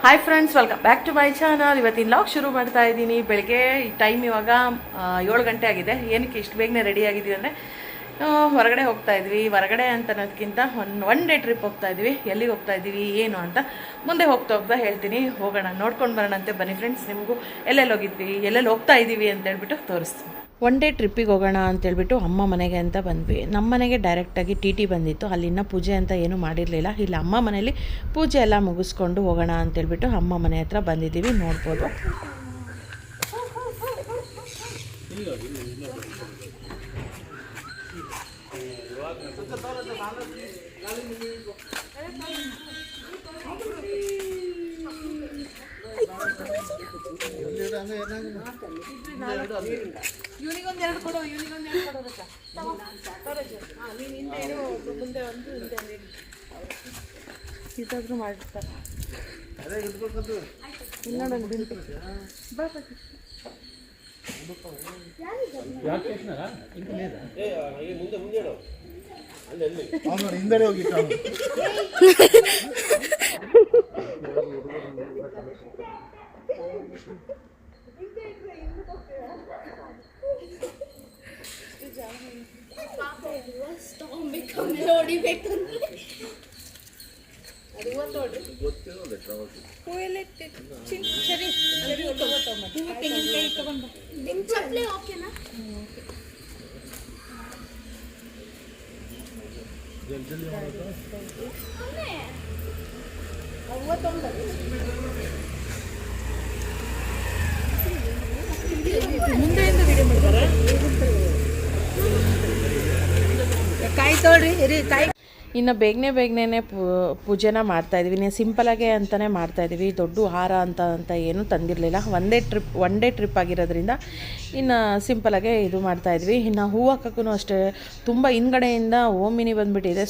Hi friends, welcome back to my channel. ಇವತ್ತಿನ log ಶುರು ಮಾಡ್ತಾ ಇದ್ದೀನಿ. ಬೆಳಗ್ಗೆ ಟೈಮ್ ಇವಾಗ 7 ಗಂಟೆ ಆಗಿದೆ. ಏನಕ್ಕೆ ಇಷ್ಟು ಬೇಗನೆ ರೆಡಿ ಆಗಿದ್ದೀವಿ ಅಂದರೆ ಹೊರಗಡೆ ಹೋಗ್ತಾ ಇದ್ವಿ. ಹೊರಗಡೆ ಅಂತ ಅನ್ನೋದಕ್ಕಿಂತ ಒನ್ ಡೇ ಟ್ರಿಪ್ ಹೋಗ್ತಾ ಇದ್ವಿ. ಎಲ್ಲಿಗೆ ಹೋಗ್ತಾ ಇದ್ದೀವಿ ಏನು ಅಂತ ಮುಂದೆ ಹೋಗ್ತಾ ಹೇಳ್ತೀನಿ. ಹೋಗೋಣ, ನೋಡ್ಕೊಂಡು ಬರೋಣಂತೆ. ಬನ್ನಿ ಫ್ರೆಂಡ್ಸ್, ನಿಮಗೂ ಎಲ್ಲೆಲ್ಲಿ ಹೋಗಿದ್ವಿ, ಎಲ್ಲೆಲ್ಲಿ ಹೋಗ್ತಾ ಇದ್ದೀವಿ ಅಂತ ಹೇಳ್ಬಿಟ್ಟು ತೋರಿಸ್ತೀನಿ. ಒನ್ ಡೇ ಟ್ರಿಪ್ಪಿಗೆ ಹೋಗೋಣ ಅಂತೇಳ್ಬಿಟ್ಟು ಅಮ್ಮ ಮನೆಗೆ ಅಂತ ಬಂದ್ವಿ. ನಮ್ಮ ಮನೆಗೆ ಡೈರೆಕ್ಟಾಗಿ ಟಿ ಬಂದಿತ್ತು. ಅಲ್ಲಿನ ಪೂಜೆ ಅಂತ ಏನೂ ಮಾಡಿರಲಿಲ್ಲ. ಇಲ್ಲಿ ಅಮ್ಮ ಮನೇಲಿ ಪೂಜೆ ಎಲ್ಲ ಮುಗಿಸ್ಕೊಂಡು ಹೋಗೋಣ ಅಂತೇಳ್ಬಿಟ್ಟು ಅಮ್ಮ ಮನೆ ಹತ್ರ ಬಂದಿದ್ದೀವಿ. ನೋಡ್ಬೋದು. ಇವನಿಗೊಂದೆರಡು ಕೊಡು, ಮುಂದೆ ಒಂದು ಇದಾದ್ರೂ ಮಾಡಿರ್ತಾರೆ. ಹಿಂದೆ ಹೋಗಿ ಮುಂದೆಯಿಂದ ವಿಡಿಯೋ ಮಾಡ್ತಾರೆ. ಕಾಯಿ ತೊಳ್ರಿ ಕಾಯಿ. ಇನ್ನು ಬೇಗನೆ ಪೂಜೆನ ಮಾಡ್ತಾಯಿದ್ವಿ. ಸಿಂಪಲಾಗೆ ಅಂತಲೇ ಮಾಡ್ತಾಯಿದ್ವಿ. ದೊಡ್ಡ ಹಾರ ಅಂತ ಏನೂ ತಂದಿರಲಿಲ್ಲ. ಒನ್ ಡೇ ಟ್ರಿಪ್ ಆಗಿರೋದ್ರಿಂದ ಇನ್ನು ಸಿಂಪಲಾಗೆ ಇದು ಮಾಡ್ತಾಯಿದ್ವಿ. ಇನ್ನು ಹೂವು ಹಾಕೋಕ್ಕೂ ಅಷ್ಟೇ ತುಂಬ ಹಿಂದ್ಗಡೆಯಿಂದ ಓಮಿನಿ ಬಂದುಬಿಟ್ಟಿದೆ.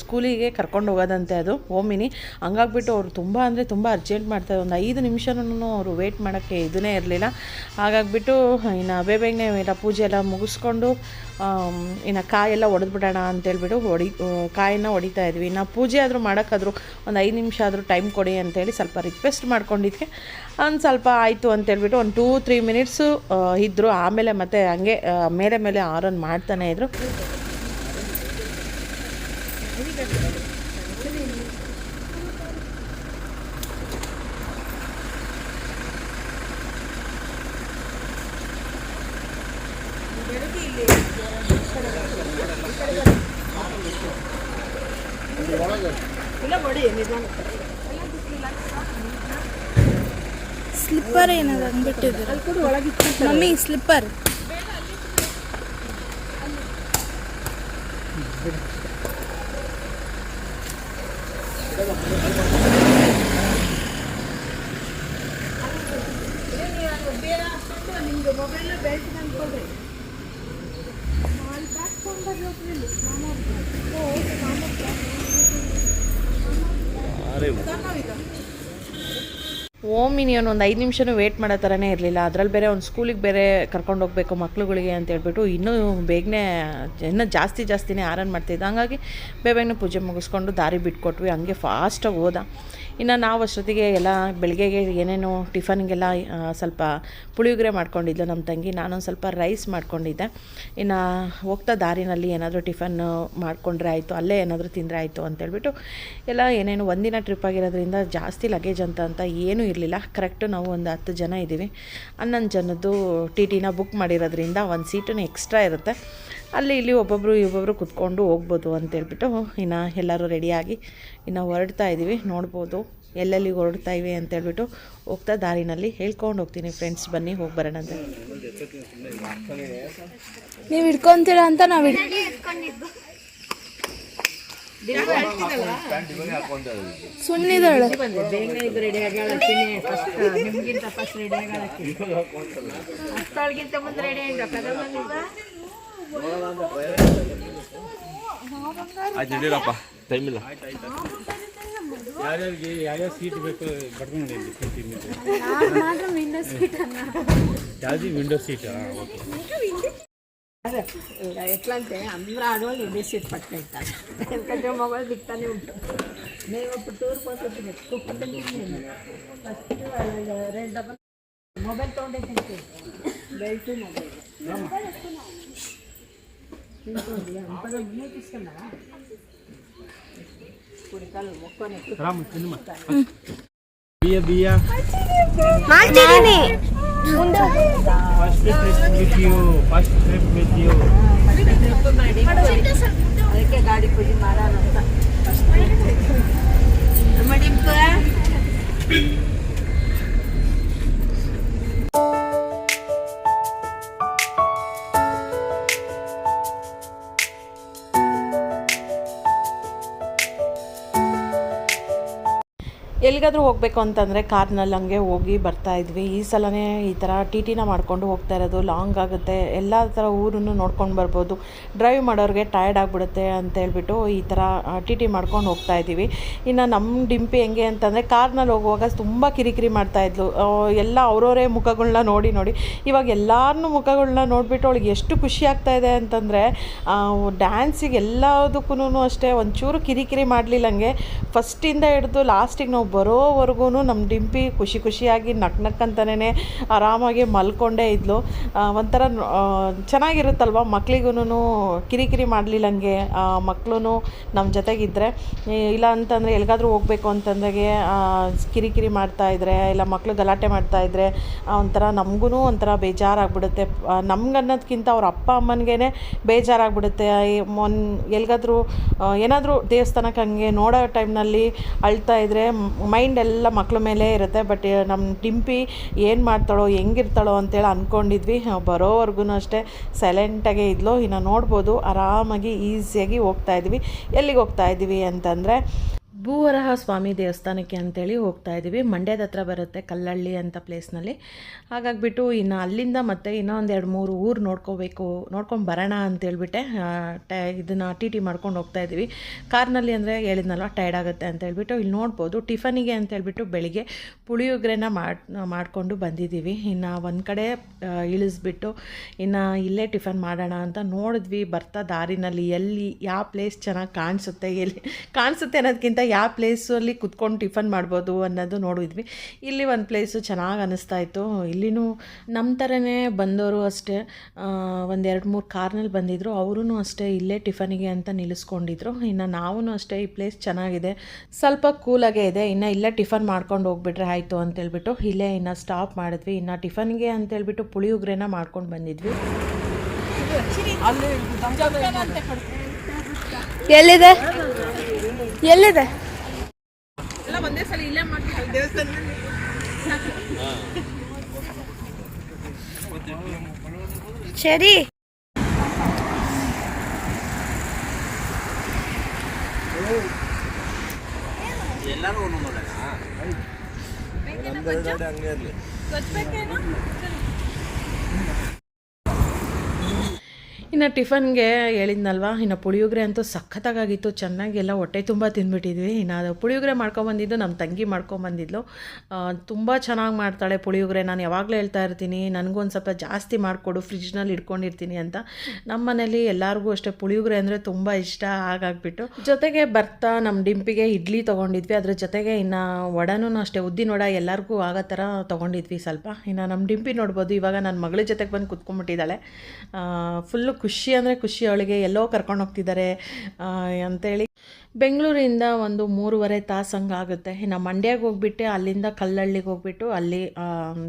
ಸ್ಕೂಲಿಗೆ ಕರ್ಕೊಂಡು ಹೋಗೋದಂತೆ ಅದು ಓಮಿನಿ. ಹಂಗಾಗ್ಬಿಟ್ಟು ಅವರು ತುಂಬ ಅಂದರೆ ತುಂಬ ಅರ್ಜೆಂಟ್ ಮಾಡ್ತಾರೆ. ಒಂದು 5 ನಿಮಿಷನೂ ಅವರು ವೇಟ್ ಮಾಡೋಕ್ಕೆ ಇದನ್ನೇ ಇರಲಿಲ್ಲ. ಹಾಗಾಗ್ಬಿಟ್ಟು ಇನ್ನು ಬೇಗನೆ ಎಲ್ಲ ಪೂಜೆ ಎಲ್ಲ ಮುಗಿಸ್ಕೊಂಡು ಇನ್ನು ಕಾಯೆಲ್ಲ ಹೊಡೆದ್ಬಿಡೋಣ ಅಂತೇಳ್ಬಿಟ್ಟು ಕಾಯಿನ ಹೊಡಿತಾ ಇದ್ವಿ. ನಾವು ಪೂಜೆ ಆದರೂ ಮಾಡೋಕ್ಕಾದ್ರೂ ಒಂದು 5 ನಿಮಿಷ ಆದರೂ ಟೈಮ್ ಕೊಡಿ ಅಂತೇಳಿ ಸ್ವಲ್ಪ ರಿಕ್ವೆಸ್ಟ್ ಮಾಡ್ಕೊಂಡಿದ್ದಕ್ಕೆ ಒಂದು ಸ್ವಲ್ಪ ಆಯಿತು ಅಂತೇಳ್ಬಿಟ್ಟು ಒಂದು 2-3 ಮಿನಿಟ್ಸು ಇದ್ದರು. ಆಮೇಲೆ ಮತ್ತೆ ಹಂಗೆ ಮೇಲೆ ಆರನ್ ಮಾಡ್ತಾನೆ ಇದ್ರು. ಸ್ಲಿಪ್ಪರ್ ಏನಾದ್ರು ಅಂದ್ಬಿಟ್ಟಿದ್ರು ಮಮ್ಮಿ, ಸ್ಲಿಪ್ಪರ್. ಓಮಿನಿಯನ್ ಒಂದು 5 ನಿಮಿಷನೂ ವೇಟ್ ಮಾಡೋ ಥರನೇ ಇರಲಿಲ್ಲ. ಅದರಲ್ಲಿ ಬೇರೆ ಒಂದು ಸ್ಕೂಲಿಗೆ ಬೇರೆ ಕರ್ಕೊಂಡು ಹೋಗಬೇಕು ಮಕ್ಳುಗಳಿಗೆ ಅಂತ ಹೇಳ್ಬಿಟ್ಟು ಇನ್ನೂ ಜಾಸ್ತಿನೇ ಆರನ್ ಮಾಡ್ತಿದ್ದ. ಹಂಗಾಗಿ ಬೇಗನೆ ಪೂಜೆ ಮುಗಿಸ್ಕೊಂಡು ದಾರಿ ಬಿಟ್ಕೊಟ್ವಿ. ಹಂಗೆ ಫಾಸ್ಟಾಗಿ ಹೋದ. ಇನ್ನು ನಾವು ಅಷ್ಟೊತ್ತಿಗೆ ಎಲ್ಲ ಬೆಳಗ್ಗೆಗೆ ಏನೇನು ಟಿಫನ್ಗೆಲ್ಲ ಸ್ವಲ್ಪ ಪುಳಿಯೋಗರೆ ಮಾಡ್ಕೊಂಡಿದ್ದೆ ನಮ್ಮ ತಂಗಿ. ನಾನೊಂದು ಸ್ವಲ್ಪ ರೈಸ್ ಮಾಡ್ಕೊಂಡಿದ್ದೆ. ಇನ್ನು ಹೋಗ್ತಾ ದಾರಿನಲ್ಲಿ ಏನಾದರೂ ಟಿಫನ್ ಮಾಡಿಕೊಂಡ್ರೆ ಆಯಿತು, ಅಲ್ಲೇ ಏನಾದರೂ ತಿಂದರೆ ಆಯಿತು ಅಂತೇಳ್ಬಿಟ್ಟು ಎಲ್ಲ ಏನೇನು ಒಂದಿನ ಟ್ರಿಪ್ ಆಗಿರೋದ್ರಿಂದ ಜಾಸ್ತಿ ಲಗೇಜ್ ಅಂತ ಏನೂ ಇರಲಿಲ್ಲ. ಕರೆಕ್ಟು ನಾವು ಒಂದು 10 ಜನ ಇದ್ದೀವಿ. 11 ಜನದ್ದು ಟಿನ ಬುಕ್ ಮಾಡಿರೋದ್ರಿಂದ ಒಂದು ಸೀಟನ್ನು ಎಕ್ಸ್ಟ್ರಾ ಇರುತ್ತೆ. ಅಲ್ಲಿ ಇಲ್ಲಿ ಒಬ್ಬೊಬ್ಬರು ಕುತ್ಕೊಂಡು ಹೋಗ್ಬೋದು ಅಂತೇಳ್ಬಿಟ್ಟು ಇನ್ನು ಎಲ್ಲರೂ ರೆಡಿಯಾಗಿ ಇನ್ನು ಹೊರಡ್ತಾ ಇದ್ದೀವಿ. ನೋಡ್ಬೋದು ಎಲ್ಲೆಲ್ಲಿ ಹೊರಡ್ತಾ ಇವೆ ಅಂತೇಳ್ಬಿಟ್ಟು ಹೋಗ್ತಾ ದಾರಿನಲ್ಲಿ ಹೇಳ್ಕೊಂಡು ಹೋಗ್ತೀನಿ. ಫ್ರೆಂಡ್ಸ್, ಬನ್ನಿ ಹೋಗಿ ಬರೋಣ ಅಂತ. ನೀವು ಹಿಡ್ಕೊತೀರ ಅಂತ ನಾವು ಸುಣ್ಣಿದಳು. ಅಷ್ಟೊಳಗಿಂತ ಮುಂದೆ ರೆಡಿ ಆಯ್ತು, ಟೈಮ್ ಇಲ್ಲ. ಯಾರ್ಯಾರಿಗೆ ಯಾವ್ಯಾವ ಸೀಟ್ ಬೇಕು ಬರ್ಕೊಂಡು ವಿಂಡೋ ಸೀಟ್ ಯಾವ್ದು ವಿಂಡೋ ಸೀಟ್ ಓಕೆ అదే ఎట్లా అంటే అందరూ ఆడవాళ్ళు విండో సీట్ పట్టుకెళ్తారు ఎందుకంటే మగవాళ్ళు దిక్కుతానే ఉంటారు. ಮೊಬೈಲ್ ತೊಗೊಂಡೈತೆ ಬೆಲ್ಟು ಮೊಬೈಲ್ ರಾಮ್ ಸಿನಿಮಾ ಬಿಯ ಬಿಯ ಮಾಡ್ತಿದ್ದೀನಿ ಫಸ್ಟ್ ಟ್ರಿಪ್ ವಿತ್ ಯು ಅದಕ್ಕೆ ಗಾಡಿ ಪೂಜೆ ಮಾಡೋಣ ಅಂತ ಎಲ್ಲಿಗಾದ್ರೂ ಹೋಗಬೇಕು ಅಂತಂದರೆ ಕಾರ್ನಲ್ಲಿ ಹಂಗೆ ಹೋಗಿ ಬರ್ತಾಯಿದ್ವಿ. ಈ ಸಲವೇ ಈ ಥರ ಟಿ ಟಿನ ಮಾಡ್ಕೊಂಡು ಹೋಗ್ತಾ ಇರೋದು. ಲಾಂಗ್ ಆಗುತ್ತೆ, ಎಲ್ಲ ಥರ ಊರನ್ನು ನೋಡ್ಕೊಂಡು ಬರ್ಬೋದು. ಡ್ರೈವ್ ಮಾಡೋರಿಗೆ ಟಯರ್ಡ್ ಆಗಿಬಿಡುತ್ತೆ ಅಂತೇಳ್ಬಿಟ್ಟು ಈ ಥರ ಟಿ ಟಿ ಮಾಡ್ಕೊಂಡು ಹೋಗ್ತಾ ಇದ್ದೀವಿ. ಇನ್ನು ನಮ್ಮ ಡಿಂಪಿ ಹೆಂಗೆ ಅಂತಂದರೆ ಕಾರ್ನಲ್ಲಿ ಹೋಗುವಾಗ ತುಂಬ ಕಿರಿಕಿರಿ ಮಾಡ್ತಾಯಿದ್ಲು. ಎಲ್ಲ ಅವರವರೇ ಮುಖಗಳನ್ನ ನೋಡಿ ಇವಾಗ ಎಲ್ಲರನ್ನೂ ಮುಖಗಳನ್ನ ನೋಡಿಬಿಟ್ಟು ಅವಳಿಗೆ ಎಷ್ಟು ಖುಷಿ ಆಗ್ತಾಯಿದೆ ಅಂತಂದರೆ ಡ್ಯಾನ್ಸಿಗೆ ಎಲ್ಲದಕ್ಕೂ ಅಷ್ಟೇ ಒಂಚೂರು ಕಿರಿಕಿರಿ ಮಾಡಲಿಲ್ಲಂಗೆ ಫಸ್ಟಿಂದ ಹಿಡಿದು ಲಾಸ್ಟಿಗೆ ನಾವು ಬರೋವರೆಗೂ ನಮ್ಮ ಡಿಂಪಿ ಖುಷಿಯಾಗಿ ನಕ್ಕಂತನೇ ಆರಾಮಾಗಿ ಮಲ್ಕೊಂಡೇ ಇದ್ಲು. ಒಂಥರ ಚೆನ್ನಾಗಿರುತ್ತಲ್ವ ಮಕ್ಳಿಗೂ ಕಿರಿಕಿರಿ ಮಾಡಲಿಲ್ಲಂಗೆ ಮಕ್ಕಳು ನಮ್ಮ ಜೊತೆಗಿದ್ದರೆ. ಇಲ್ಲ ಅಂತಂದರೆ ಎಲ್ಲಿಗಾದ್ರೂ ಹೋಗಬೇಕು ಅಂತಂದಾಗೆ ಕಿರಿಕಿರಿ ಮಾಡ್ತಾಯಿದ್ರೆ ಇಲ್ಲ ಮಕ್ಕಳು ಗಲಾಟೆ ಮಾಡ್ತಾಯಿದ್ರೆ ಒಂಥರ ನಮಗೂ ಒಂಥರ ಬೇಜಾರಾಗ್ಬಿಡುತ್ತೆ. ನಮ್ಗನ್ನೋದಕ್ಕಿಂತ ಅವ್ರ ಅಪ್ಪ ಅಮ್ಮನಿಗೆ ಬೇಜಾರಾಗ್ಬಿಡುತ್ತೆ. ಎಲ್ಲಿಗಾದ್ರೂ ಏನಾದರೂ ದೇವಸ್ಥಾನಕ್ಕೆ ಹಂಗೆ ನೋಡೋ ಟೈಮ್ನಲ್ಲಿ ಅಳ್ತಾ ಇದ್ದರೆ ಮೈಂಡ್ ಎಲ್ಲ ಮಕ್ಳ ಮೇಲೆ ಇರುತ್ತೆ. ಬಟ್ ನಮ್ಮ ಡಿಂಪಿ ಏನು ಮಾಡ್ತಾಳೋ ಹೆಂಗಿರ್ತಾಳೋ ಅಂತೇಳಿ ಅಂದ್ಕೊಂಡಿದ್ವಿ. ಬರೋವರೆಗೂ ಅಷ್ಟೇ ಸೈಲೆಂಟಾಗೇ ಇದ್ಲು. ಇನ್ನು ನೋಡ್ಬೋದು ಆರಾಮಾಗಿ ಈಸಿಯಾಗಿ ಹೋಗ್ತಾಯಿದ್ವಿ. ಎಲ್ಲಿಗೆ ಹೋಗ್ತಾಯಿದ್ವಿ ಅಂತಂದರೆ ಭೂವರಹ ಸ್ವಾಮಿ ದೇವಸ್ಥಾನಕ್ಕೆ ಅಂತೇಳಿ ಹೋಗ್ತಾ ಇದ್ದೀವಿ. ಮಂಡ್ಯದ ಹತ್ರ ಬರುತ್ತೆ, ಕಲ್ಲಳ್ಳಿ ಅಂತ ಪ್ಲೇಸ್ನಲ್ಲಿ. ಹಾಗಾಗಿಬಿಟ್ಟು ಇನ್ನು ಅಲ್ಲಿಂದ ಮತ್ತೆ ಇನ್ನೂ ಒಂದು 2-3 ಊರು ನೋಡ್ಕೊಂಡು ಬರೋಣ ಅಂತೇಳ್ಬಿಟ್ಟೆ ಇದನ್ನು ಟಿ ಟಿ ಮಾಡ್ಕೊಂಡು ಹೋಗ್ತಾ ಇದ್ದೀವಿ. ಕಾರ್ನಲ್ಲಿ ಅಂದರೆ ಹೇಳಿದ್ನಲ್ವ ಟೈರ್ಡ್ ಆಗುತ್ತೆ ಅಂತೇಳ್ಬಿಟ್ಟು ಇಲ್ಲಿ ನೋಡ್ಬೋದು ಟಿಫನಿಗೆ ಅಂತೇಳ್ಬಿಟ್ಟು ಬೆಳಿಗ್ಗೆ ಪುಳಿಯೋಗರೆನ ಮಾಡಿಕೊಂಡು ಬಂದಿದ್ದೀವಿ. ಇನ್ನು ಒಂದು ಕಡೆ ಇಳಿಸ್ಬಿಟ್ಟು ಇನ್ನು ಇಲ್ಲೇ ಟಿಫನ್ ಮಾಡೋಣ ಅಂತ ನೋಡಿದ್ವಿ. ಬರ್ತಾ ದಾರಿನಲ್ಲಿ ಎಲ್ಲಿ ಯಾವ ಪ್ಲೇಸ್ ಚೆನ್ನಾಗಿ ಕಾಣಿಸುತ್ತೆ ಅನ್ನೋದಕ್ಕಿಂತ ಯಾವ ಪ್ಲೇಸಲ್ಲಿ ಕುತ್ಕೊಂಡು ಟಿಫನ್ ಮಾಡ್ಬೋದು ಅನ್ನೋದು ನೋಡಿದ್ವಿ. ಇಲ್ಲಿ ಒಂದು ಪ್ಲೇಸು ಚೆನ್ನಾಗಿ ಅನ್ನಿಸ್ತಾಯಿತ್ತು. ಇಲ್ಲಿನೂ ನಮ್ಮ ಥರನೇ ಬಂದವರು ಅಷ್ಟೇ 1-2-3 ಕಾರ್ನಲ್ಲಿ ಬಂದಿದ್ದರು. ಅವರೂ ಅಷ್ಟೇ ಇಲ್ಲೇ ಟಿಫನಿಗೆ ಅಂತ ನಿಲ್ಲಿಸ್ಕೊಂಡಿದ್ರು. ಇನ್ನು ನಾವೂ ಅಷ್ಟೇ ಈ ಪ್ಲೇಸ್ ಚೆನ್ನಾಗಿದೆ, ಸ್ವಲ್ಪ ಕೂಲಾಗೇ ಇದೆ, ಇನ್ನು ಇಲ್ಲೇ ಟಿಫನ್ ಮಾಡ್ಕೊಂಡು ಹೋಗ್ಬಿಟ್ರೆ ಆಯಿತು ಅಂತೇಳ್ಬಿಟ್ಟು ಇಲ್ಲೇ ಇನ್ನು ಸ್ಟಾಪ್ ಮಾಡಿದ್ವಿ. ಇನ್ನು ಟಿಫನ್ಗೆ ಅಂತೇಳ್ಬಿಟ್ಟು ಪುಳಿಯೋಗರೆನ ಮಾಡ್ಕೊಂಡು ಬಂದಿದ್ವಿ. ಎಲ್ಲಿದೆ ಎಲ್ಲ ಒಂದೇ ಸಲ ಇಲ್ಲೇ ಮಾಡ್ತೀವಿ ದೇವಸ್ಥಾನದಲ್ಲಿ. ಸರಿ ಎಲ್ಲರೂ ಹಂಗೆ ಇರಲಿ. ಇನ್ನು ಟಿಫನ್ಗೆ ಹೇಳಿದ್ನಲ್ವ, ಇನ್ನು ಪುಳಿಯೋಗರೆ ಅಂತೂ ಸಖತ್ತಾಗಿತ್ತು. ಚೆನ್ನಾಗಿ ಎಲ್ಲ ಹೊಟ್ಟೆ ತುಂಬ ತಿಂದ್ಬಿಟ್ಟಿದ್ವಿ. ಇನ್ನು ಅದು ಪುಳಿಯೋಗರೆ ಮಾಡ್ಕೊಂಬಂದಿದ್ದು ನಮ್ಮ ತಂಗಿ ಮಾಡ್ಕೊಂಬಂದಿದ್ಲು. ತುಂಬ ಚೆನ್ನಾಗಿ ಮಾಡ್ತಾಳೆ ಪುಳಿಯೋಗರೆ. ನಾನು ಯಾವಾಗಲೂ ಹೇಳ್ತಾ ಇರ್ತೀನಿ ನನಗೂ ಒಂದು ಸ್ವಲ್ಪ ಜಾಸ್ತಿ ಮಾಡಿಕೊಡು, ಫ್ರಿಜ್ನಲ್ಲಿ ಇಟ್ಕೊಂಡಿರ್ತೀನಿ ಅಂತ. ನಮ್ಮ ಮನೇಲಿ ಎಲ್ಲರಿಗೂ ಅಷ್ಟೇ ಪುಳಿಯೋಗರೆ ಅಂದರೆ ತುಂಬ ಇಷ್ಟ. ಹಾಗಾಗ್ಬಿಟ್ಟು ಜೊತೆಗೆ ಬರ್ತಾ ನಮ್ಮ ಡಿಂಪಿಗೆ ಇಡ್ಲಿ ತೊಗೊಂಡಿದ್ವಿ. ಅದ್ರ ಜೊತೆಗೆ ಇನ್ನು ವಡನೂ ಅಷ್ಟೇ, ಉದ್ದಿನ ವಡ ಎಲ್ಲರಿಗೂ ಆಗೋ ಥರ ತೊಗೊಂಡಿದ್ವಿ ಸ್ವಲ್ಪ. ಇನ್ನು ನಮ್ಮ ಡಿಂಪಿ ನೋಡ್ಬೋದು ಇವಾಗ ನನ್ನ ಮಗಳ ಜೊತೆಗೆ ಬಂದು ಕುತ್ಕೊಂಡ್ಬಿಟ್ಟಿದ್ದಾಳೆ. ಫುಲ್ಲು ಖುಷಿ ಅಂದರೆ ಖುಷಿ, ಅವಳಿಗೆ ಎಲ್ಲೋ ಕರ್ಕೊಂಡು ಹೋಗ್ತಿದ್ದಾರೆ ಅಂತೇಳಿ. ಬೆಂಗಳೂರಿಂದ ಒಂದು 3.5 ತಾಸು ಹಂಗೆ ಆಗುತ್ತೆ. ಇನ್ನು ಮಂಡ್ಯಕ್ಕೆ ಹೋಗ್ಬಿಟ್ಟು ಅಲ್ಲಿಂದ ಕಲ್ಲಳ್ಳಿಗೆ ಹೋಗ್ಬಿಟ್ಟು ಅಲ್ಲಿ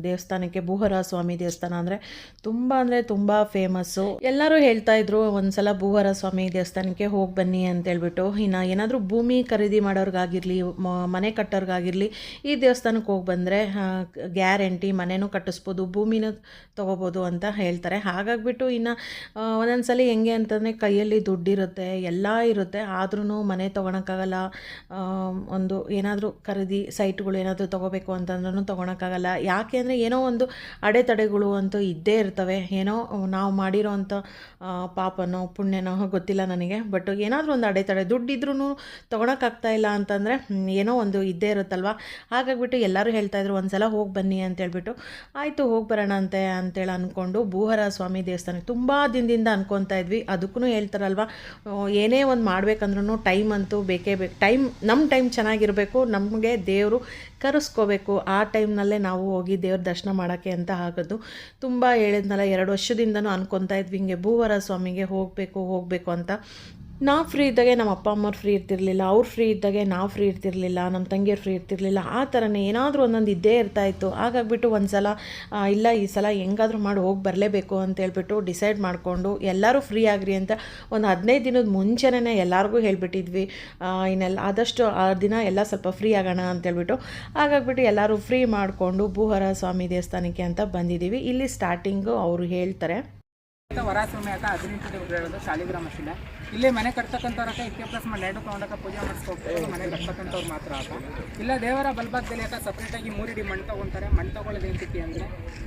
ದೇವಸ್ಥಾನಕ್ಕೆ, ಭೂವರಹ ಸ್ವಾಮಿ ದೇವಸ್ಥಾನ ಅಂದರೆ ತುಂಬ ಫೇಮಸ್ಸು. ಎಲ್ಲರೂ ಹೇಳ್ತಾಯಿದ್ರು ಒಂದು ಸಲ ಭೂವರಹ ಸ್ವಾಮಿ ದೇವಸ್ಥಾನಕ್ಕೆ ಹೋಗಿ ಬನ್ನಿ ಅಂತೇಳ್ಬಿಟ್ಟು. ಇನ್ನು ಏನಾದರೂ ಭೂಮಿ ಖರೀದಿ ಮಾಡೋರಿಗಾಗಿರಲಿ, ಮನೆ ಕಟ್ಟೋರಿಗಾಗಿರಲಿ ಈ ದೇವಸ್ಥಾನಕ್ಕೆ ಹೋಗಿ ಬಂದರೆ ಗ್ಯಾರಂಟಿ ಮನೆಯೂ ಕಟ್ಟಿಸ್ಬೋದು, ಭೂಮಿನೂ ತೊಗೋಬೋದು ಅಂತ ಹೇಳ್ತಾರೆ. ಹಾಗಾಗಿಬಿಟ್ಟು ಇನ್ನು ಒಂದೊಂದು ಸಲ ಹೆಂಗೆ ಅಂತಂದರೆ ಕೈಯಲ್ಲಿ ದುಡ್ಡಿರುತ್ತೆ, ಎಲ್ಲ ಇರುತ್ತೆ, ಆದ್ರೂ ಮನೆ ತೊಗೊಳಕ್ಕಾಗಲ್ಲ. ಒಂದು ಏನಾದರೂ ಖರೀದಿ ಸೈಟ್ಗಳು ಏನಾದರೂ ತೊಗೋಬೇಕು ಅಂತಂದ್ರೂ ತೊಗೊಳಕ್ಕಾಗಲ್ಲ. ಯಾಕೆ ಅಂದರೆ ಏನೋ ಒಂದು ಅಡೆತಡೆಗಳು ಅಂತೂ ಇದ್ದೇ ಇರ್ತವೆ. ಏನೋ ನಾವು ಮಾಡಿರೋ ಅಂಥ ಪಾಪನೋ ಪುಣ್ಯನೋ ಗೊತ್ತಿಲ್ಲ ನನಗೆ. ಬಟ್ ಏನಾದರೂ ಒಂದು ಅಡೆತಡೆ, ದುಡ್ಡಿದ್ರೂ ತೊಗೊಳಕ್ಕಾಗ್ತಾಯಿಲ್ಲ ಅಂತಂದರೆ ಏನೋ ಒಂದು ಇದ್ದೇ ಇರುತ್ತಲ್ವ. ಹಾಗಾಗಿಬಿಟ್ಟು ಎಲ್ಲರೂ ಹೇಳ್ತಾಯಿದ್ರು ಒಂದು ಸಲ ಹೋಗಿ ಬನ್ನಿ ಅಂತೇಳ್ಬಿಟ್ಟು. ಆಯಿತು ಹೋಗಿ ಬರೋಣ ಅಂತೇಳಿ ಅಂದ್ಕೊಂಡು ಭೂವರಹ ಸ್ವಾಮಿ ದೇವಸ್ಥಾನಕ್ಕೆ ತುಂಬ ದಿನದಿಂದ ವರ್ಷದಿಂದ ಅನ್ಕೊತಾ ಇದ್ವಿ. ಅದಕ್ಕೂ ಹೇಳ್ತಾರಲ್ವ, ಏನೇ ಒಂದು ಮಾಡಬೇಕಂದ್ರೂ ಟೈಮ್ ಅಂತೂ ಬೇಕೇ ಬೇಕು. ನಮ್ಮ ಟೈಮ್ ಚೆನ್ನಾಗಿರಬೇಕು, ನಮಗೆ ದೇವರು ಕರೆಸ್ಕೋಬೇಕು. ಆ ಟೈಮ್ನಲ್ಲೇ ನಾವು ಹೋಗಿ ದೇವ್ರ ದರ್ಶನ ಮಾಡೋಕ್ಕೆ ಅಂತ ಆಗೋದು. ತುಂಬ ಹೇಳಿದ್ನಲ್ಲ, 2 ವರ್ಷದಿಂದನೂ ಅನ್ಕೊತಾ ಇದ್ವಿ ಹಿಂಗೆ ಭೂವರ ಸ್ವಾಮಿಗೆ ಹೋಗಬೇಕು ಅಂತ. ನಾವು ಫ್ರೀ ಇದ್ದಾಗೆ ನಮ್ಮ ಅಪ್ಪ ಅಮ್ಮವ್ರು ಫ್ರೀ ಇರ್ತಿರ್ಲಿಲ್ಲ, ಅವ್ರು ಫ್ರೀ ಇದ್ದಾಗೆ ನಾವು ಫ್ರೀ ಇರ್ತಿರ್ಲಿಲ್ಲ, ನಮ್ಮ ತಂಗಿಯರು ಫ್ರೀ ಇರ್ತಿರ್ಲಿಲ್ಲ. ಆ ಥರನೇ ಏನಾದರೂ ಒಂದೊಂದು ಇದ್ದೇ ಇರ್ತಾಯಿತ್ತು. ಹಾಗಾಗ್ಬಿಟ್ಟು ಒಂದು ಸಲ ಇಲ್ಲ ಈ ಸಲ ಹೆಂಗಾದರೂ ಮಾಡಿ ಹೋಗಿ ಬರಲೇಬೇಕು ಅಂತೇಳ್ಬಿಟ್ಟು ಡಿಸೈಡ್ ಮಾಡಿಕೊಂಡು ಎಲ್ಲರೂ ಫ್ರೀ ಆಗ್ರಿ ಅಂತ ಒಂದು 15 ದಿನದ ಮುಂಚೆನೇ ಎಲ್ಲರಿಗೂ ಹೇಳ್ಬಿಟ್ಟಿದ್ವಿ. ಇನ್ನೆಲ್ಲ ಆದಷ್ಟು ಆ ದಿನ ಎಲ್ಲ ಸ್ವಲ್ಪ ಫ್ರೀ ಆಗೋಣ ಅಂತೇಳ್ಬಿಟ್ಟು. ಹಾಗಾಗ್ಬಿಟ್ಟು ಎಲ್ಲರೂ ಫ್ರೀ ಮಾಡಿಕೊಂಡು ಭೂಹರ ಸ್ವಾಮಿ ದೇವಸ್ಥಾನಕ್ಕೆ ಅಂತ ಬಂದಿದ್ದೀವಿ. ಇಲ್ಲಿ ಸ್ಟಾರ್ಟಿಂಗು ಅವರು ಹೇಳ್ತಾರೆ. ವರಾಸ್ವಾಮಿ ಆತ 18 ದೇವ್ರು ಹೇಳೋದು ಶಾಲಿಗ್ರಾಮ ಶಿಲೆ. ಇಲ್ಲೇ ಮನೆ ಕಟ್ತಕ್ಕಂಥವ್ರಕ 20+ ಮಾಡಿ ಲ್ಯಾಂಡು ತೊಗೊಂಡಾಗ ಪೂಜೆ ಮಾಡಿಸ್ಕೋಬೇಕು. ಮನೆ ಕಟ್ತಕ್ಕಂಥವ್ರು ಮಾತ್ರ ಆತ. ಇಲ್ಲ ದೇವರ ಬಲ್ಭಾಗದಲ್ಲಿ ಆತ ಸಪ್ರೇಟಾಗಿ 3 ಇಡಿ ಮಣ್ಣು ತೊಗೊತಾರೆ. ಮಣ್ಣು ತೊಗೊಳ್ಳೋದು ಏನಕ್ಕೆ ಅಂದರೆ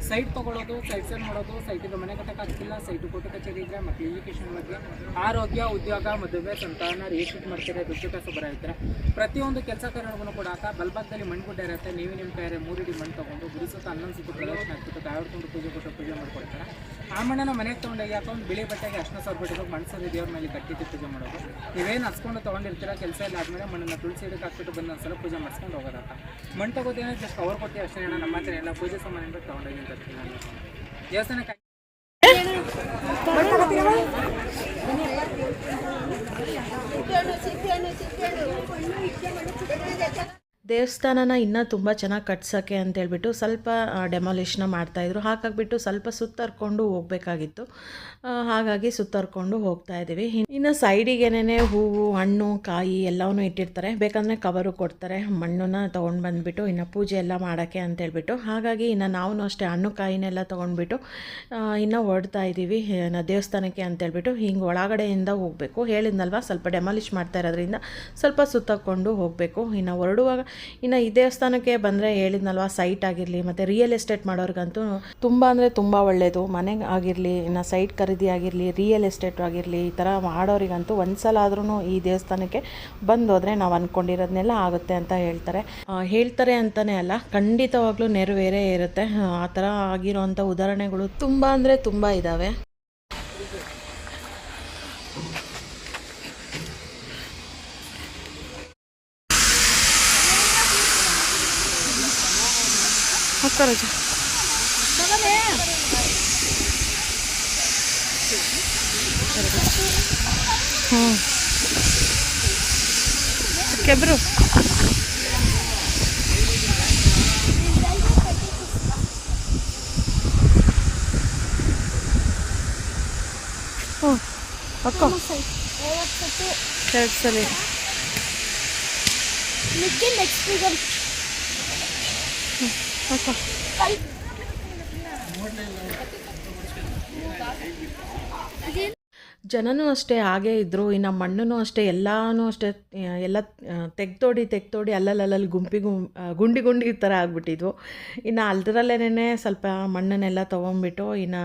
ಸೈಟ್ ತೊಗೊಳ್ಳೋದು, ಸೈಡ್ ಮಾಡೋದು, ಸೈಟಿಗೆ ಮನೆ ಕಟ್ಟಕ್ಕಾಗ್ತಿಲ್ಲ, ಸೈಟು ಕೋರ್ಟು ಕಚೇರಿ ಇದ್ದರೆ ಮಕ್ಕಳು ಎಜುಕೇಷನ್ ಬಗ್ಗೆ, ಆರೋಗ್ಯ, ಉದ್ಯೋಗ, ಮದುವೆ, ಸಂತಾನ, ರೇಷನ್ ಮಾಡ್ತಾರೆ, ದುಡ್ಡು ಕಾಸು ಬರುತ್ತೆ. ಪ್ರತಿಯೊಂದು ಕೆಲಸ ಕಾರ್ಯಗಳಿಗೂ ಕೂಡ ಆತ ಬಲ್ಭಾಗದಲ್ಲಿ ಮಣ್ಣು ಗುಡ್ಡ ಇರುತ್ತೆ. ನೀವು ನಿಮ್ಮ ಕೈಯಾರೆ 3 ಇಡಿ ಮಣ್ಣು ತೊಗೊಂಡು ಗುಡಿ ಸುತ್ತ 11 ಸುತ್ತು ಪ್ರದಕ್ಷಿಣೆ ಹಾಕ್ಬಿಟ್ಟು ಕಾಯ್ಕೊಂಡು ಪೂಜೆ ಕೊಟ್ಟು ಪೂಜೆ ಮಾಡ್ಕೊಡ್ತಾರೆ. ಆ ಮಣ್ಣನ್ನು ಮನೆಗೆ ತೊಗೊಂಡೋಗಿ ಹಾಕೊಂಡು ಬಿಳಿ ಬಟ್ಟೆಗೆ ಅರ್ಶಿನ ಸಾವಿರ ಬಿಟ್ಟು ಮಣ್ಸೋದು ದೇವ್ರ ಮೇಲೆ ಕಟ್ಟಿದ್ದು ಪೂಜೆ ಮಾಡೋದು. ನೀವೇನು ಹಸ್ಕೊಂಡು ತೊಗೊಂಡಿರ್ತೀರ ಕೆಲಸ ಎಲ್ಲ ಆದಮೇಲೆ ಮಣ್ಣನ್ನು ತುಳಸಿ ಹಿಡಿದು ಹಾಕ್ಬಿಟ್ಟು ಬಂದು ಒಂದ್ಸಲ ಪೂಜೆ ಮಾಡಿಸ್ಕೊಂಡು ಹೋಗೋದಕ್ಕ. ಮಣ್ಣು ತಗೋದೇನೆ ಜಸ್ಟ್ ಕವರ್ ಕೊಟ್ಟು ಅಷ್ಟೇ. ನಮ್ಮ ಹತ್ರ ಎಲ್ಲ ಪೂಜೆ ಸಾಮಾನು ತೊಗೊಂಡೋಗಿ ತರ್ತೀನಿ. ದೇವಸ್ಥಾನಕ್ಕೆ ದೇವಸ್ಥಾನನ ಇನ್ನೂ ತುಂಬ ಚೆನ್ನಾಗಿ ಕಟ್ಸೋಕ್ಕೆ ಅಂತೇಳ್ಬಿಟ್ಟು ಸ್ವಲ್ಪ ಡೆಮಾಲಿಷ್ನ ಮಾಡ್ತಾಯಿದ್ರು. ಹಾಗಾಗಿಬಿಟ್ಟು ಸ್ವಲ್ಪ ಸುತ್ತರ್ಕೊಂಡು ಹೋಗಬೇಕಾಗಿತ್ತು. ಹಾಗಾಗಿ ಸುತ್ತರ್ಕೊಂಡು ಹೋಗ್ತಾಯಿದ್ದೀವಿ. ಇನ್ನು ಸೈಡಿಗೇನೆ ಹೂವು, ಹಣ್ಣು, ಕಾಯಿ ಎಲ್ಲವನ್ನೂ ಇಟ್ಟಿರ್ತಾರೆ. ಬೇಕಂದರೆ ಕವರು ಕೊಡ್ತಾರೆ. ಮಣ್ಣನ್ನು ತೊಗೊಂಡು ಬಂದುಬಿಟ್ಟು ಇನ್ನು ಪೂಜೆ ಎಲ್ಲ ಮಾಡೋಕ್ಕೆ ಅಂತೇಳ್ಬಿಟ್ಟು. ಹಾಗಾಗಿ ಇನ್ನು ನಾವು ಅಷ್ಟೇ ಹಣ್ಣು ಕಾಯಿನೆಲ್ಲ ತೊಗೊಂಡ್ಬಿಟ್ಟು ಇನ್ನೂ ಹೊರಡ್ತಾ ಇದ್ದೀವಿ ದೇವಸ್ಥಾನಕ್ಕೆ ಅಂತೇಳ್ಬಿಟ್ಟು. ಹಿಂಗೆ ಒಳಗಡೆಯಿಂದ ಹೋಗಬೇಕು. ಹೇಳಿದ್ನಲ್ವ, ಸ್ವಲ್ಪ ಡೆಮಾಲಿಷ್ ಮಾಡ್ತಾ ಇರೋದ್ರಿಂದ ಸ್ವಲ್ಪ ಸುತ್ತಕೊಂಡು ಹೋಗಬೇಕು. ಇನ್ನು ಹೊರಡುವಾಗ ಇನ್ನು ಈ ದೇವಸ್ಥಾನಕ್ಕೆ ಬಂದರೆ ಹೇಳಿದ್ನಲ್ವ, ಸೈಟ್ ಆಗಿರಲಿ ಮತ್ತು ರಿಯಲ್ ಎಸ್ಟೇಟ್ ಮಾಡೋರಿಗಂತೂ ತುಂಬ ಅಂದರೆ ತುಂಬ ಒಳ್ಳೆಯದು. ಮನೆಗೆ ಆಗಿರಲಿ, ಇನ್ನು ಸೈಟ್ ಖರೀದಿ ಆಗಿರಲಿ, ರಿಯಲ್ ಎಸ್ಟೇಟ್ ಆಗಿರಲಿ, ಈ ಥರ ಮಾಡೋರಿಗಂತೂ ಒಂದು ಸಲ ಆದ್ರೂ ಈ ದೇವಸ್ಥಾನಕ್ಕೆ ಬಂದೋದ್ರೆ ನಾವು ಅಂದ್ಕೊಂಡಿರೋದನ್ನೆಲ್ಲ ಆಗುತ್ತೆ ಅಂತ ಹೇಳ್ತಾರೆ ಅಂತಲೇ ಅಲ್ಲ, ಖಂಡಿತವಾಗ್ಲೂ ನೆರವೇರೇ ಇರುತ್ತೆ. ಆ ಥರ ಆಗಿರೋವಂಥ ಉದಾಹರಣೆಗಳು ತುಂಬ ಅಂದರೆ ತುಂಬ ಇದ್ದಾವೆ. ರಜ ಕೆಬ್ರು ಅಕ್ಕ 2 ಸಲ ಅಕ್ಕ ಜನನೂ ಅಷ್ಟೇ ಹಾಗೇ ಇದ್ದರು. ಇನ್ನು ಮಣ್ಣು ಅಷ್ಟೇ ಎಲ್ಲನೂ ಅಷ್ಟೇ ಎಲ್ಲ ತೆಗ್ದೋಡಿ ಅಲ್ಲಲ್ಲಿ ಗುಂಡಿ ಥರ ಆಗಿಬಿಟ್ಟಿದ್ವು. ಇನ್ನು ಅಲ್ದ್ರಲ್ಲೇನೆ ಸ್ವಲ್ಪ ಮಣ್ಣನ್ನೆಲ್ಲ ತೊಗೊಂಡ್ಬಿಟ್ಟು ಇನ್ನು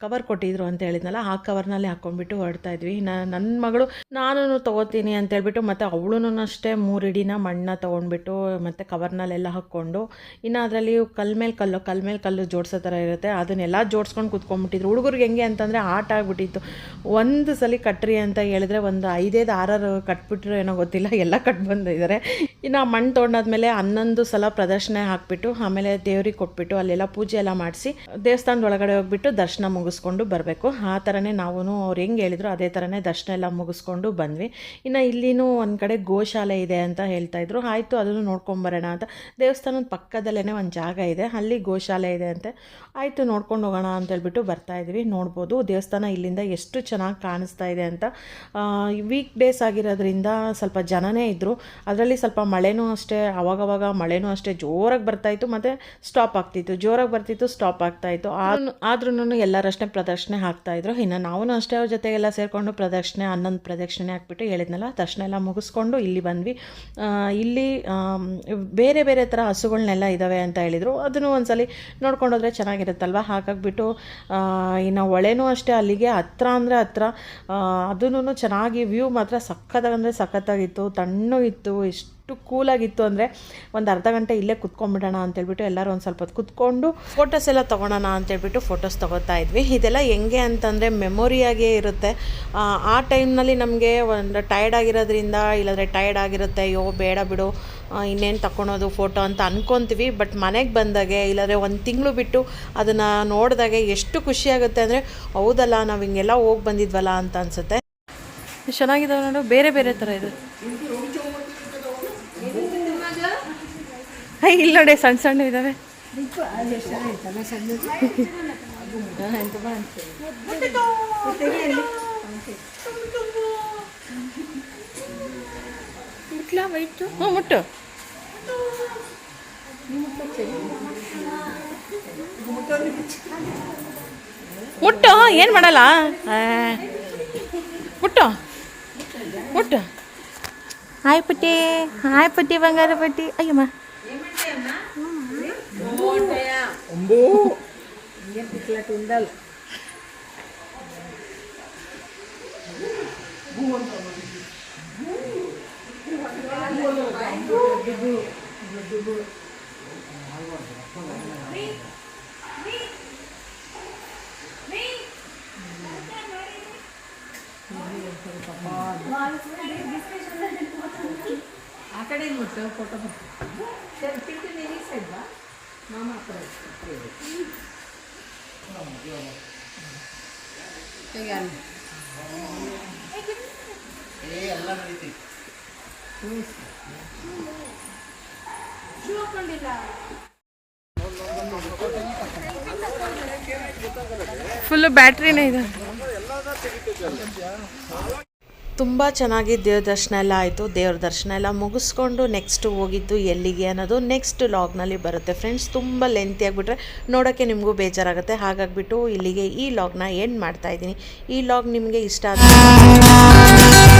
ಕವರ್ ಕೊಟ್ಟಿದ್ರು ಅಂತ ಹೇಳಿದ್ನಲ್ಲ, ಆ ಕವರ್ನಲ್ಲಿ ಹಾಕ್ಕೊಂಡ್ಬಿಟ್ಟು ಹೊರಡ್ತಾಯಿದ್ವಿ. ಇನ್ನು ನನ್ನ ಮಗಳು ನಾನು ತೊಗೋತೀನಿ ಅಂತೇಳ್ಬಿಟ್ಟು ಮತ್ತು ಅವಳೂ ಅಷ್ಟೇ 3 ಇಡಿನ ಮಣ್ಣನ್ನ ತೊಗೊಂಡ್ಬಿಟ್ಟು ಮತ್ತು ಕವರ್ನಲ್ಲೆಲ್ಲ ಹಾಕ್ಕೊಂಡು ಇನ್ನು ಅದರಲ್ಲಿ ಕಲ್ಲು ಮೇಲೆ ಕಲ್ಲು ಜೋಡಿಸೋ ಥರ ಇರುತ್ತೆ, ಅದನ್ನೆಲ್ಲ ಜೋಡಿಸ್ಕೊಂಡು ಕೂತ್ಕೊಂಡ್ಬಿಟ್ಟಿದ್ರು. ಹುಡುಗರಿಗೆ ಹೆಂಗೆ ಅಂತಂದರೆ ಆಟ ಆಗಿಬಿಟ್ಟಿತ್ತು. ಒಂದು ಸಲ ಕಟ್ರಿ ಅಂತ ಹೇಳಿದ್ರೆ ಒಂದು 5-6 ಕಟ್ಬಿಟ್ರು ಏನೋ ಗೊತ್ತಿಲ್ಲ, ಎಲ್ಲ ಕಟ್ ಬಂದಿದ್ದಾರೆ. ಇನ್ನು ಆ ಮಣ್ಣು ತೊಗೊಂಡಾದ್ಮೇಲೆ 11 ಸಲ ಪ್ರದರ್ಶನ ಹಾಕ್ಬಿಟ್ಟು ಆಮೇಲೆ ದೇವ್ರಿಗೆ ಕೊಟ್ಬಿಟ್ಟು ಅಲ್ಲೆಲ್ಲ ಪೂಜೆ ಎಲ್ಲ ಮಾಡಿಸಿ ದೇವಸ್ಥಾನದ ಒಳಗಡೆ ಹೋಗ್ಬಿಟ್ಟು ದರ್ಶನ ಮುಗಿಸ್ಕೊಂಡು ಬರಬೇಕು. ಆ ಥರನೇ ನಾವು ಅವ್ರು ಹೆಂಗೆ ಹೇಳಿದ್ರು ಅದೇ ಥರನೇ ದರ್ಶನ ಎಲ್ಲ ಮುಗಿಸ್ಕೊಂಡು ಬಂದ್ವಿ. ಇನ್ನು ಇಲ್ಲಿನೂ ಒಂದು ಕಡೆ ಗೋಶಾಲೆ ಇದೆ ಅಂತ ಹೇಳ್ತಾಯಿದ್ರು. ಆಯಿತು, ಅದನ್ನು ನೋಡ್ಕೊಂಬರೋಣ ಅಂತ. ದೇವಸ್ಥಾನದ ಪಕ್ಕದಲ್ಲೇ ಒಂದು ಜಾಗ ಇದೆ, ಅಲ್ಲಿ ಗೋಶಾಲೆ ಇದೆ ಅಂತೆ. ಆಯಿತು, ನೋಡ್ಕೊಂಡು ಹೋಗೋಣ ಅಂತೇಳ್ಬಿಟ್ಟು ಬರ್ತಾಯಿದ್ವಿ. ನೋಡ್ಬೋದು ದೇವಸ್ಥಾನ ಇಲ್ಲಿಂದ ಎಷ್ಟು ಚೆನ್ನಾಗಿ ಕಾಣಿಸ್ತಾ ಇದೆ ಅಂತ. ವೀಕ್ ಡೇಸ್ ಆಗಿರೋದ್ರಿಂದ ಸ್ವಲ್ಪ ಜನನೇ ಇದ್ದರು. ಅದರಲ್ಲಿ ಸ್ವಲ್ಪ ಮಳೆನೂ ಅಷ್ಟೇ, ಅವಾಗವಾಗ ಮಳೆನೂ ಅಷ್ಟೇ ಜೋರಾಗಿ ಬರ್ತಾಯಿತ್ತು ಮತ್ತು ಸ್ಟಾಪ್ ಆಗ್ತಿತ್ತು, ಜೋರಾಗಿ ಬರ್ತಿತ್ತು, ಸ್ಟಾಪ್ ಆಗ್ತಾಯಿತ್ತು. ಆದ್ರೂ ಎಲ್ಲರಷ್ಟೇ ಪ್ರದಕ್ಷಿಣೆ ಹಾಕ್ತಾಯಿದ್ರು. ಇನ್ನು ನಾವು ಅಷ್ಟೇ ಅವ್ರ ಜೊತೆಗೆಲ್ಲ ಸೇರಿಕೊಂಡು ಪ್ರದಕ್ಷಿಣೆ 11 ಪ್ರದಕ್ಷಿಣೆ ಹಾಕ್ಬಿಟ್ಟು ಹೇಳಿದ್ನಲ್ಲ, ದರ್ಶನ ಎಲ್ಲ ಮುಗಿಸ್ಕೊಂಡು ಇಲ್ಲಿ ಬಂದ್ವಿ. ಇಲ್ಲಿ ಬೇರೆ ಬೇರೆ ಥರ ಹಸುಗಳನ್ನೆಲ್ಲ ಇದ್ದಾವೆ ಅಂತ ಹೇಳಿದರು. ಅದನ್ನು ಒಂದ್ಸಲಿ ನೋಡ್ಕೊಂಡೋದ್ರೆ ಚೆನ್ನಾಗಿರುತ್ತಲ್ವ. ಹಾಗಾಗಿಬಿಟ್ಟು ಇನ್ನು ಹೊಳೆನೂ ಅಷ್ಟೇ ಅಲ್ಲಿಗೆ ಹತ್ರ ಅಂದರೆ ಹತ್ರ. ಅದೂ ಚೆನ್ನಾಗಿ ವ್ಯೂ ಮಾತ್ರ ಸಖತ್ತಾಗಿತ್ತು, ತಣ್ಣಗಿತ್ತು. ಅಷ್ಟು ಕೂಲಾಗಿತ್ತು ಅಂದರೆ ಒಂದು ಅರ್ಧ ಗಂಟೆ ಇಲ್ಲೇ ಕುತ್ಕೊಂಡ್ಬಿಡೋಣ ಅಂತೇಳ್ಬಿಟ್ಟು ಎಲ್ಲರೂ ಒಂದು ಸ್ವಲ್ಪ ಹೊತ್ತು ಕುತ್ಕೊಂಡು ಫೋಟೋಸ್ ಎಲ್ಲ ತೊಗೊಳೋಣ ಅಂತೇಳ್ಬಿಟ್ಟು ಫೋಟೋಸ್ ತೊಗೋತಾ ಇದ್ವಿ. ಇದೆಲ್ಲ ಹೆಂಗೆ ಅಂತಂದರೆ ಮೆಮೊರಿಯಾಗೇ ಇರುತ್ತೆ. ಆ ಟೈಮ್ನಲ್ಲಿ ನಮಗೆ ಒಂದು ಟಯರ್ಡ್ ಆಗಿರೋದ್ರಿಂದ ಇಲ್ಲಾಂದರೆ ಟಯರ್ಡ್ ಆಗಿರುತ್ತೆ, ಅಯ್ಯೋ ಬೇಡ ಬಿಡು ಇನ್ನೇನು ತಗೊಳೋದು ಫೋಟೋ ಅಂತ ಅಂದ್ಕೊತೀವಿ. ಬಟ್ ಮನೆಗೆ ಬಂದಾಗೆ ಇಲ್ಲಾಂದರೆ ಒಂದು ತಿಂಗಳು ಬಿಟ್ಟು ಅದನ್ನು ನೋಡಿದಾಗೆ ಎಷ್ಟು ಖುಷಿಯಾಗುತ್ತೆ ಅಂದರೆ ಹೌದಲ್ಲ ನಾವು ಹಿಂಗೆಲ್ಲ ಹೋಗಿ ಬಂದಿದ್ವಲ್ಲ ಅಂತ ಅನಿಸುತ್ತೆ. ಚೆನ್ನಾಗಿದ್ದಾವೆ ನೋಡು, ಬೇರೆ ಬೇರೆ ಥರ ಇದೆ. ಇಲ್ಲ ನೋಡಿ ಸಣ್ಣ ಸಣ್ಣ ಇದ್ದಾವೆ. ಹ್ಞೂ ಮುಟ್ಟು ಮುಟ್ಟು ಏನು ಮಾಡಲ್ಲ, ಮುಟ್ಟು ಮುಟ್ಟು. ಹಾಯ್ ಪುಟ್ಟಿ, ಹಾಯ್ ಪುಟ್ಟಿ, ಬಂಗಾರ ಪಟ್ಟಿ. ಅಯ್ಯಮ್ಮ ಆ ಕಡೆ ಮುಟ್ಟು ಫೋಟೋ ಪಿಟ್ಟು ನೀನು ಸೈಡ್ ಬಾ ಮಾಮ ಆ ಕಡೆ ಎಲ್ಲ ನಡೀತಿ. ಫುಲ್ಲು ಬ್ಯಾಟ್ರಿನೇ ಇದೆ. ತುಂಬ ಚೆನ್ನಾಗಿ ದೇವ್ರ ದರ್ಶನ ಎಲ್ಲ ಆಯಿತು. ದೇವ್ರ ದರ್ಶನ ಎಲ್ಲ ಮುಗಿಸ್ಕೊಂಡು ನೆಕ್ಸ್ಟ್ ಹೋಗಿದ್ದು ಎಲ್ಲಿಗೆ ಅನ್ನೋದು ನೆಕ್ಸ್ಟ್ ಲಾಗ್ನಲ್ಲಿ ಬರುತ್ತೆ ಫ್ರೆಂಡ್ಸ್. ತುಂಬ ಲೆಂತಿ ಆಗಿಬಿಟ್ರೆ ನೋಡೋಕ್ಕೆ ನಿಮಗೂ ಬೇಜಾರಾಗುತ್ತೆ. ಹಾಗಾಗಿಬಿಟ್ಟು ಇಲ್ಲಿಗೆ ಈ ಲಾಗ್ನ ಎಂಡ್ ಮಾಡ್ತಾಯಿದ್ದೀನಿ. ಈ ಲಾಗ್ ನಿಮಗೆ ಇಷ್ಟ ಆದರೆ